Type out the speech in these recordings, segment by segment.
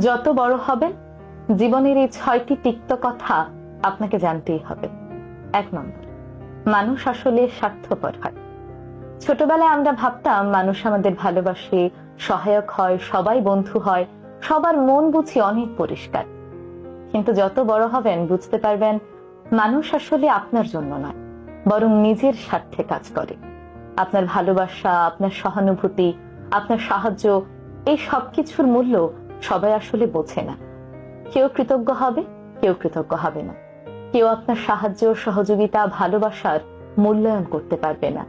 যত বড় হবেন, জীবনের এই 6টি তিক্ত কথা আপনাকে জানতেই হবে। 1 নম্বর, মানুষ আসলে স্বার্থপর হয়। ছোটবেলায় আমরা ভাবতাম মানুষ আমাদের ভালোবাসে, সহায়ক হয়, সবাই বন্ধু হয়, সবার মন বুঝি অনেক পরিষ্কার। কিন্তু যত বড় হবেন বুঝতে পারবেন মানুষ আসলে আপনার জন্য নয়, বরং নিজের স্বার্থে কাজ করে। আপনার ভালোবাসা, আপনার সহানুভূতি, আপনার সাহায্য, এই সবকিছুর মূল্য সবাই আসলে বোঝে না। কেউ কৃতজ্ঞ হবে, কেউ কৃতজ্ঞ হবে না। কেউ আপনার সাহায্য, সহযোগিতা, ভালোবাসার মূল্যায়ন করতে পারবে না।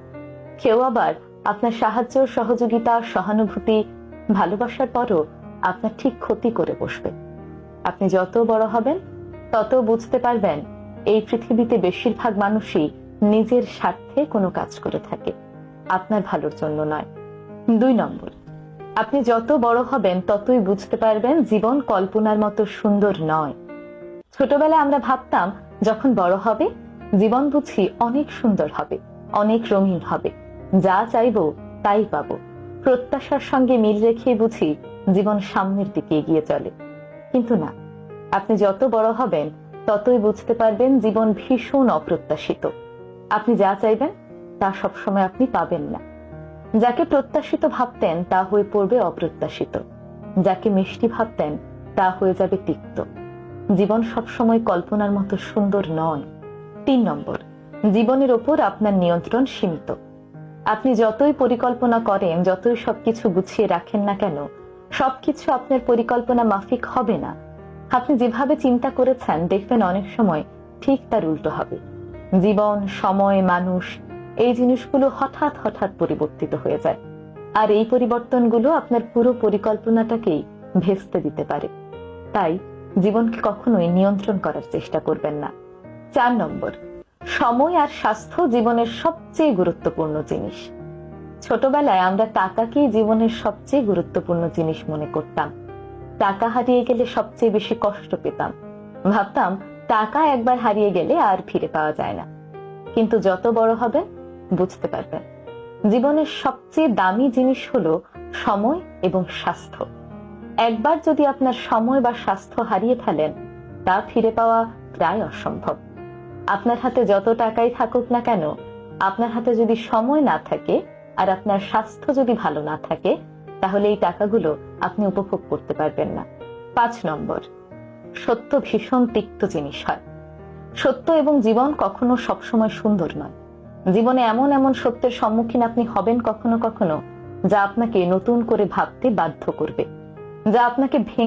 কেউ আবার আপনার সাহায্য, সহযোগিতা, সহানুভূতি, ভালোবাসার পরও আপনার ঠিক ক্ষতি করে বসবে। আপনি যত বড় হবেন তত বুঝতে পারবেন এই পৃথিবীতে বেশিরভাগ মানুষই নিজের স্বার্থে কোনো কাজ করে থাকে, আপনার ভালোর জন্য নয়। 2 নম্বর, আপনি যত বড় হবেন ততই বুঝতে পারবেন জীবন কল্পনার মতো সুন্দর নয়। ছোটবেলায় আমরা ভাবতাম যখন বড় হবে জীবন বুঝি অনেক সুন্দর হবে, অনেক রঙিন হবে, যা চাইবো তাই পাবো। প্রত্যাশার সঙ্গে মিল রেখে বুঝি জীবন সামনের দিকে এগিয়ে চলে। কিন্তু না, আপনি যত বড় হবেন ততই বুঝতে পারবেন জীবন ভীষণ অপ্রত্যাশিত। আপনি যা চাইবেন তা সবসময় আপনি পাবেন না। যাকে প্রত্যাশিত ভাবতেন তা হয়ে পড়বে অপ্রত্যাশিত, যাকে মিষ্টি ভাবতেন তা হয়ে যাবে তিক্ত। জীবন সবসময় কল্পনার মতো সুন্দর নয়। 3 নম্বর, জীবনের ওপর আপনার নিয়ন্ত্রণ সীমিত। আপনি যতই পরিকল্পনা করেন, যতই সবকিছু গুছিয়ে রাখেন না কেন, সবকিছু আপনার পরিকল্পনা মাফিক হবে না। আপনি যেভাবে চিন্তা করেছেন দেখবেন অনেক সময় ঠিক তার উল্টো হবে। জীবন, সময়, মানুষ, এই জিনিসগুলো হঠাৎ হঠাৎ পরিবর্তিত হয়ে যায়, আর এই পরিবর্তনগুলো আপনার পুরো পরিকল্পনাটাকেই ভেস্তে দিতে পারে। তাই জীবনকে কখনোই নিয়ন্ত্রণ করার চেষ্টা করবেন না। 4 নম্বর, সময় আর স্বাস্থ্য জীবনের সবচেয়ে গুরুত্বপূর্ণ জিনিস। ছোটবেলায় আমরা টাকাকেই জীবনের সবচেয়ে গুরুত্বপূর্ণ জিনিস মনে করতাম। টাকা হারিয়ে গেলে সবচেয়ে বেশি কষ্ট পেতাম। ভাবতাম টাকা একবার হারিয়ে গেলে আর ফিরে পাওয়া যায় না। কিন্তু যত বড় হবেন বুঝতে পারবেন জীবনের সবচেয়ে দামি জিনিস হলো সময় এবং স্বাস্থ্য। একবার যদি আপনার সময় বা স্বাস্থ্য হারিয়ে ফেলেন তা ফিরে পাওয়া প্রায় অসম্ভব। আপনার হাতে যত টাকাই থাকুক না কেন, আপনার হাতে যদি সময় না থাকে আর আপনার স্বাস্থ্য যদি ভালো না থাকে, তাহলে এই টাকাগুলো আপনি উপভোগ করতে পারবেন না। 5 নম্বর, সত্য ভীষণ তিক্ত জিনিস হয়। সত্য এবং জীবন কখনো সবসময় সুন্দর নয়। জীবনে এমন এমন সত্যের সম্মুখীন আপনি হবেন কখনো কখনো, যা আপনাকে নতুন করে ভাবতে বাধ্য করবে, যা আপনাকে